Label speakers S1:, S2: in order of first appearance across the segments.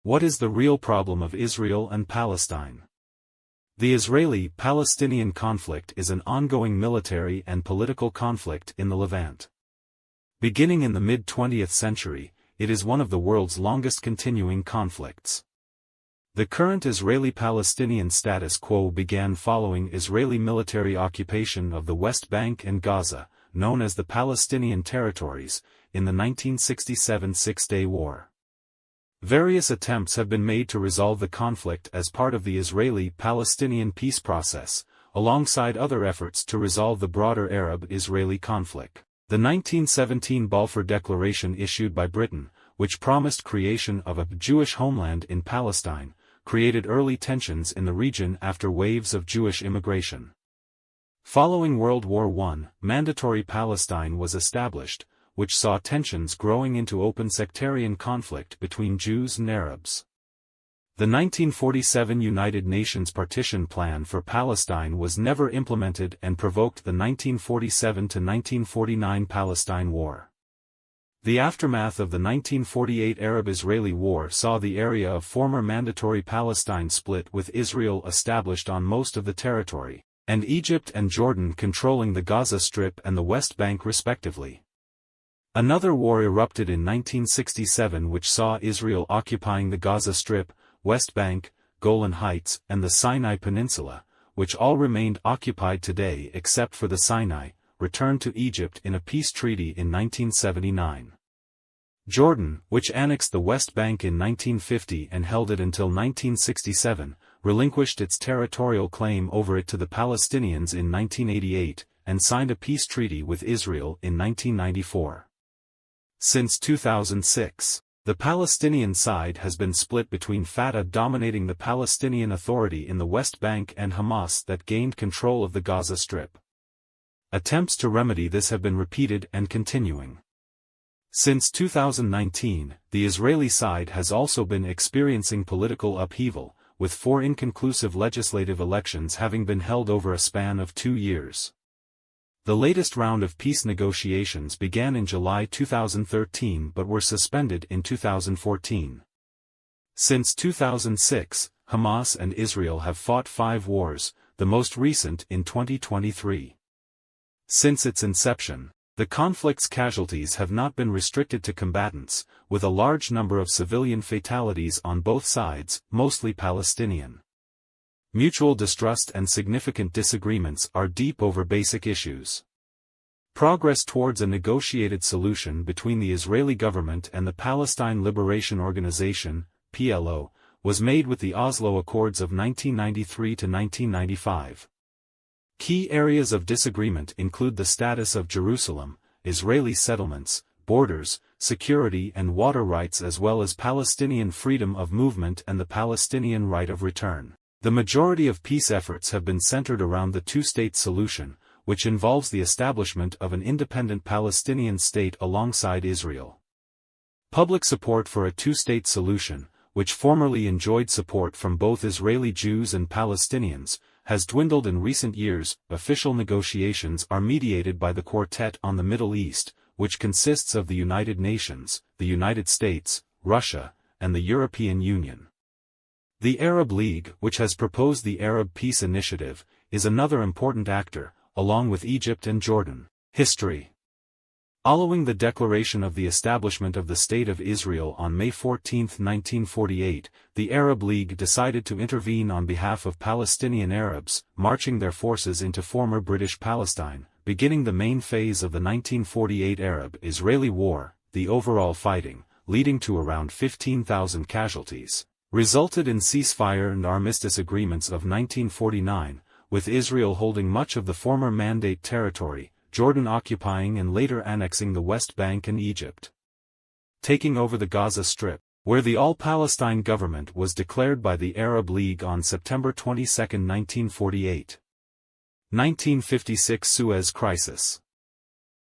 S1: What is the real problem of Israel and Palestine? The Israeli-Palestinian conflict is an ongoing military and political conflict in the Levant. Beginning in the mid-20th century, it is one of the world's longest continuing conflicts. The current Israeli-Palestinian status quo began following Israeli military occupation of the West Bank and Gaza, known as the Palestinian territories, in the 1967 Six-Day War. Various attempts have been made to resolve the conflict as part of the Israeli-Palestinian peace process, alongside other efforts to resolve the broader Arab-Israeli conflict. The 1917 Balfour Declaration issued by Britain, which promised creation of a Jewish homeland in Palestine, created early tensions in the region after waves of Jewish immigration. Following World War I, Mandatory Palestine was established, which saw tensions growing into open sectarian conflict between Jews and Arabs. The 1947 United Nations Partition Plan for Palestine was never implemented and provoked the 1947–1949 Palestine War. The aftermath of the 1948 Arab-Israeli War saw the area of former Mandatory Palestine split with Israel established on most of the territory, and Egypt and Jordan controlling the Gaza Strip and the West Bank respectively. Another war erupted in 1967 which saw Israel occupying the Gaza Strip, West Bank, Golan Heights and the Sinai Peninsula, which all remained occupied today except for the Sinai, returned to Egypt in a peace treaty in 1979. Jordan, which annexed the West Bank in 1950 and held it until 1967, relinquished its territorial claim over it to the Palestinians in 1988, and signed a peace treaty with Israel in 1994. Since 2006, the Palestinian side has been split between Fatah dominating the Palestinian Authority in the West Bank and Hamas that gained control of the Gaza Strip. Attempts to remedy this have been repeated and continuing. Since 2019, the Israeli side has also been experiencing political upheaval, with 4 inconclusive legislative elections having been held over a span of 2 years. The latest round of peace negotiations began in July 2013 but were suspended in 2014. Since 2006, Hamas and Israel have fought 5 wars, the most recent in 2023. Since its inception, the conflict's casualties have not been restricted to combatants, with a large number of civilian fatalities on both sides, mostly Palestinian. Mutual distrust and significant disagreements are deep over basic issues. Progress towards a negotiated solution between the Israeli government and the Palestine Liberation Organization, PLO, was made with the Oslo Accords of 1993 to 1995. Key areas of disagreement include the status of Jerusalem, Israeli settlements, borders, security and water rights as well as Palestinian freedom of movement and the Palestinian right of return. The majority of peace efforts have been centered around the two-state solution, which involves the establishment of an independent Palestinian state alongside Israel. Public support for a two-state solution, which formerly enjoyed support from both Israeli Jews and Palestinians, has dwindled in recent years. Official negotiations are mediated by the Quartet on the Middle East, which consists of the United Nations, the United States, Russia, and the European Union. The Arab League, which has proposed the Arab Peace Initiative, is another important actor, along with Egypt and Jordan. History. Following the declaration of the establishment of the State of Israel on May 14, 1948, the Arab League decided to intervene on behalf of Palestinian Arabs, marching their forces into former British Palestine, beginning the main phase of the 1948 Arab-Israeli War. The overall fighting, leading to around 15,000 casualties, resulted in ceasefire and armistice agreements of 1949, with Israel holding much of the former Mandate territory, Jordan occupying and later annexing the West Bank and Egypt. Taking over the Gaza Strip, where the All-Palestine government was declared by the Arab League on September 22, 1948. 1956 Suez Crisis.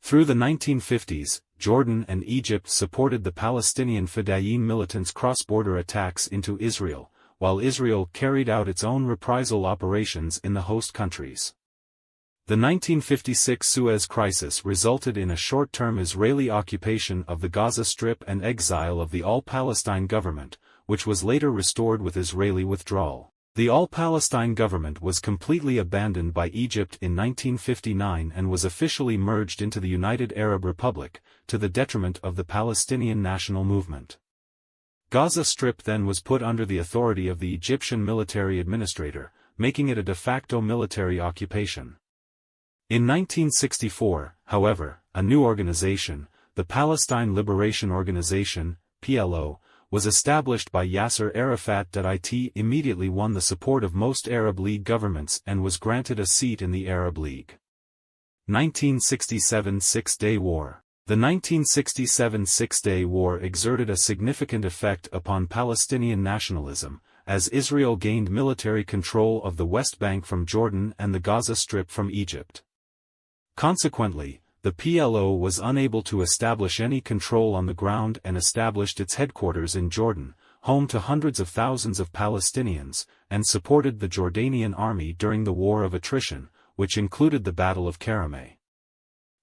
S1: Through the 1950s, Jordan and Egypt supported the Palestinian Fedayeen militants' cross-border attacks into Israel, while Israel carried out its own reprisal operations in the host countries. The 1956 Suez Crisis resulted in a short-term Israeli occupation of the Gaza Strip and exile of the All-Palestine government, which was later restored with Israeli withdrawal. The All-Palestine government was completely abandoned by Egypt in 1959 and was officially merged into the United Arab Republic, to the detriment of the Palestinian national movement. Gaza Strip then was put under the authority of the Egyptian military administrator, making it a de facto military occupation. In 1964, however, a new organization, the Palestine Liberation Organization, PLO, was established by Yasser Arafat. It immediately won the support of most Arab League governments and was granted a seat in the Arab League. 1967 Six-Day War. The 1967 Six-Day War exerted a significant effect upon Palestinian nationalism, as Israel gained military control of the West Bank from Jordan and the Gaza Strip from Egypt. Consequently, the PLO was unable to establish any control on the ground and established its headquarters in Jordan, home to hundreds of thousands of Palestinians, and supported the Jordanian army during the War of Attrition, which included the Battle of Karameh.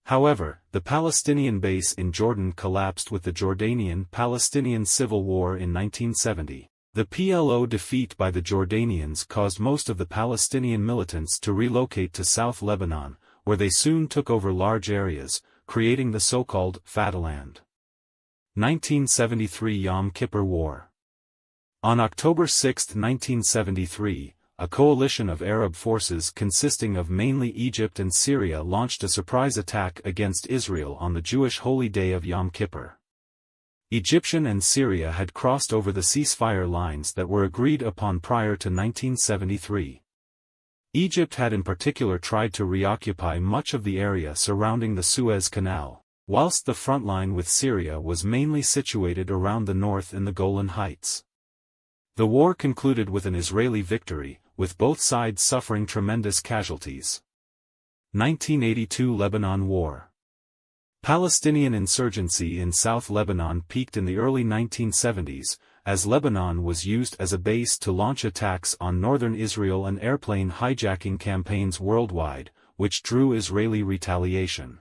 S1: However, the Palestinian base in Jordan collapsed with the Jordanian-Palestinian Civil War in 1970. The PLO defeat by the Jordanians caused most of the Palestinian militants to relocate to South Lebanon, where they soon took over large areas, creating the so-called Fatahland. 1973 Yom Kippur War. On October 6, 1973, a coalition of Arab forces consisting of mainly Egypt and Syria launched a surprise attack against Israel on the Jewish holy day of Yom Kippur. Egyptian and Syria had crossed over the ceasefire lines that were agreed upon prior to 1973. Egypt had in particular tried to reoccupy much of the area surrounding the Suez Canal, whilst the front line with Syria was mainly situated around the north in the Golan Heights. The war concluded with an Israeli victory, with both sides suffering tremendous casualties. 1982 Lebanon War. Palestinian insurgency in South Lebanon peaked in the early 1970s, as Lebanon was used as a base to launch attacks on northern Israel and airplane hijacking campaigns worldwide, which drew Israeli retaliation.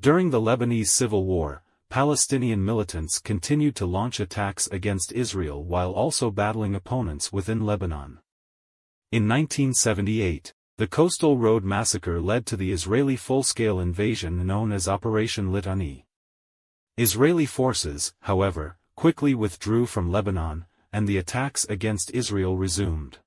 S1: During the Lebanese Civil War, Palestinian militants continued to launch attacks against Israel while also battling opponents within Lebanon. In 1978, the Coastal Road Massacre led to the Israeli full-scale invasion known as Operation Litani. Israeli forces, however, quickly withdrew from Lebanon, and the attacks against Israel resumed.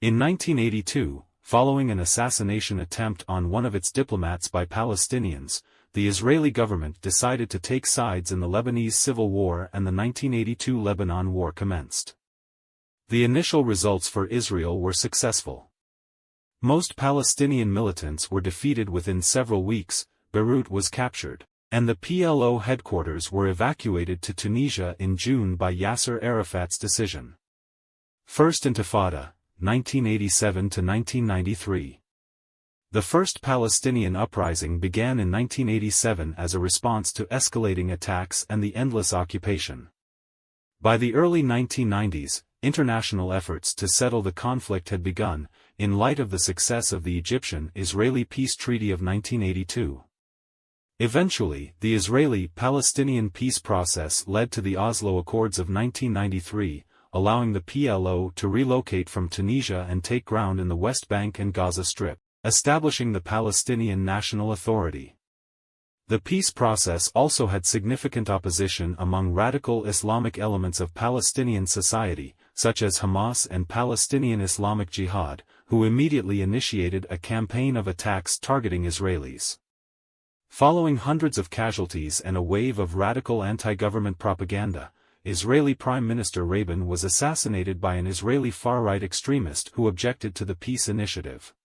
S1: In 1982, following an assassination attempt on one of its diplomats by Palestinians, the Israeli government decided to take sides in the Lebanese Civil War and the 1982 Lebanon War commenced. The initial results for Israel were successful. Most Palestinian militants were defeated within several weeks, Beirut was captured, and the PLO headquarters were evacuated to Tunisia in June by Yasser Arafat's decision. First Intifada, 1987 to 1993. The first Palestinian uprising began in 1987 as a response to escalating attacks and the endless occupation. By the early 1990s, international efforts to settle the conflict had begun, in light of the success of the Egyptian-Israeli Peace Treaty of 1982. Eventually, the Israeli-Palestinian peace process led to the Oslo Accords of 1993, allowing the PLO to relocate from Tunisia and take ground in the West Bank and Gaza Strip, establishing the Palestinian National Authority. The peace process also had significant opposition among radical Islamic elements of Palestinian society, such as Hamas and Palestinian Islamic Jihad, who immediately initiated a campaign of attacks targeting Israelis. Following hundreds of casualties and a wave of radical anti-government propaganda, Israeli Prime Minister Rabin was assassinated by an Israeli far-right extremist who objected to the peace initiative.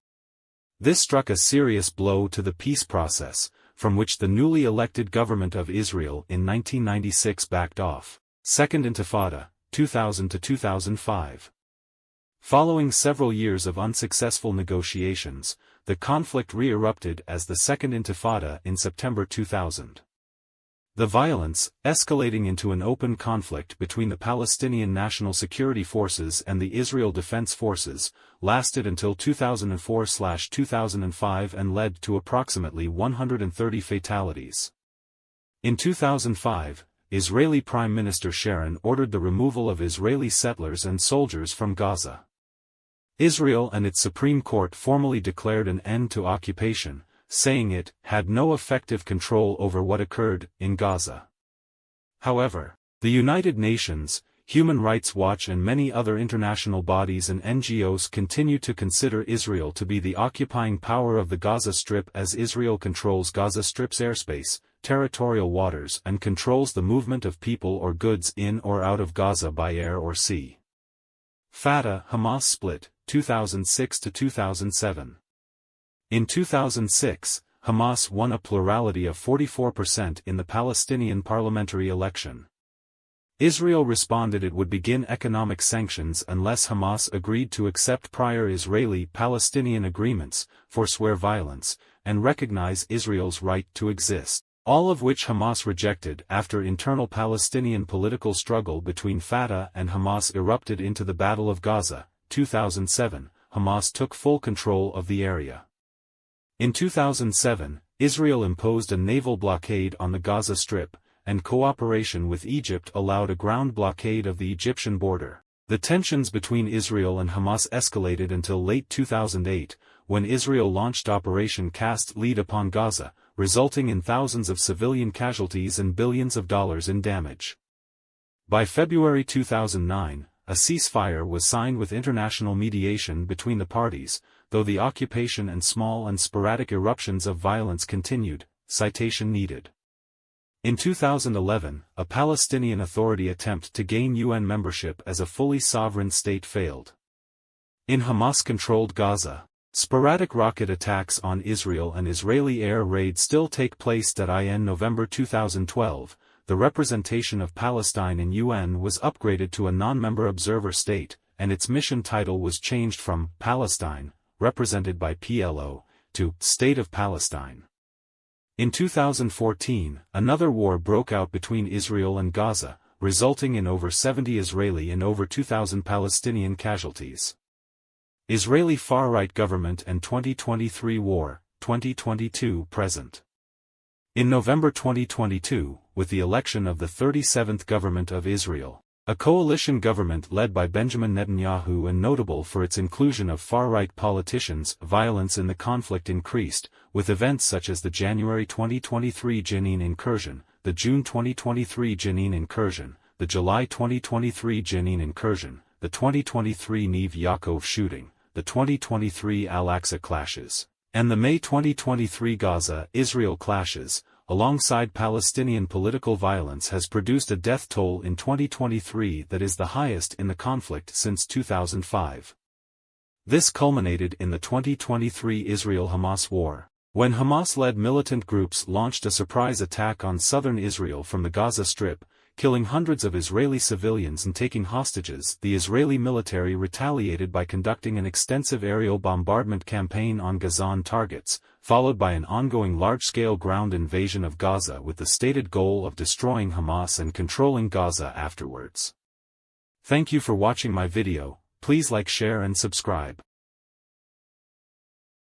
S1: This struck a serious blow to the peace process, from which the newly elected government of Israel in 1996 backed off. Second Intifada, 2000 to 2005. Following several years of unsuccessful negotiations, the conflict re-erupted as the Second Intifada in September 2000. The violence, escalating into an open conflict between the Palestinian National Security Forces and the Israel Defense Forces, lasted until 2004-2005 and led to approximately 130 fatalities. In 2005, Israeli Prime Minister Sharon ordered the removal of Israeli settlers and soldiers from Gaza. Israel and its Supreme Court formally declared an end to occupation, saying it had no effective control over what occurred in Gaza. However, the United Nations, Human Rights Watch and many other international bodies and NGOs continue to consider Israel to be the occupying power of the Gaza Strip, as Israel controls Gaza Strip's airspace, territorial waters and controls the movement of people or goods in or out of Gaza by air or sea. Fatah-Hamas split, 2006 to 2007. In 2006, Hamas won a plurality of 44% in the Palestinian parliamentary election. Israel responded it would begin economic sanctions unless Hamas agreed to accept prior Israeli-Palestinian agreements, forswear violence, and recognize Israel's right to exist, all of which Hamas rejected. After internal Palestinian political struggle between Fatah and Hamas erupted into the Battle of Gaza, 2007, Hamas took full control of the area. In 2007, Israel imposed a naval blockade on the Gaza Strip, and cooperation with Egypt allowed a ground blockade of the Egyptian border. The tensions between Israel and Hamas escalated until late 2008, when Israel launched Operation Cast Lead upon Gaza, resulting in thousands of civilian casualties and billions of dollars in damage. By February 2009, a ceasefire was signed with international mediation between the parties, though the occupation and small and sporadic eruptions of violence continued. Citation needed. In 2011, a Palestinian Authority attempt to gain UN membership as a fully sovereign state failed. In Hamas-controlled Gaza, sporadic rocket attacks on Israel and Israeli air raids still take place. In November 2012, the representation of Palestine in UN was upgraded to a non-member observer state, and its mission title was changed from Palestine, represented by PLO, to State of Palestine. In 2014, another war broke out between Israel and Gaza, resulting in over 70 Israeli and over 2,000 Palestinian casualties. Israeli far-right government and 2023 war, 2022 present. In November 2022, with the election of the 37th government of Israel, a coalition government led by Benjamin Netanyahu and notable for its inclusion of far-right politicians, violence in the conflict increased, with events such as the January 2023 Jenin incursion, the June 2023 Jenin incursion, the July 2023 Jenin incursion, the 2023 Neve Yaakov shooting, the 2023 Al-Aqsa clashes, and the May 2023 Gaza-Israel clashes, alongside Palestinian political violence, has produced a death toll in 2023 that is the highest in the conflict since 2005. This culminated in the 2023 Israel-Hamas war, when Hamas-led militant groups launched a surprise attack on southern Israel from the Gaza Strip, killing hundreds of Israeli civilians and taking hostages. The Israeli military retaliated by conducting an extensive aerial bombardment campaign on Gazan targets, followed by an ongoing large-scale ground invasion of Gaza with the stated goal of destroying Hamas and controlling Gaza afterwards. Thank you for watching my video. Please like, share and subscribe.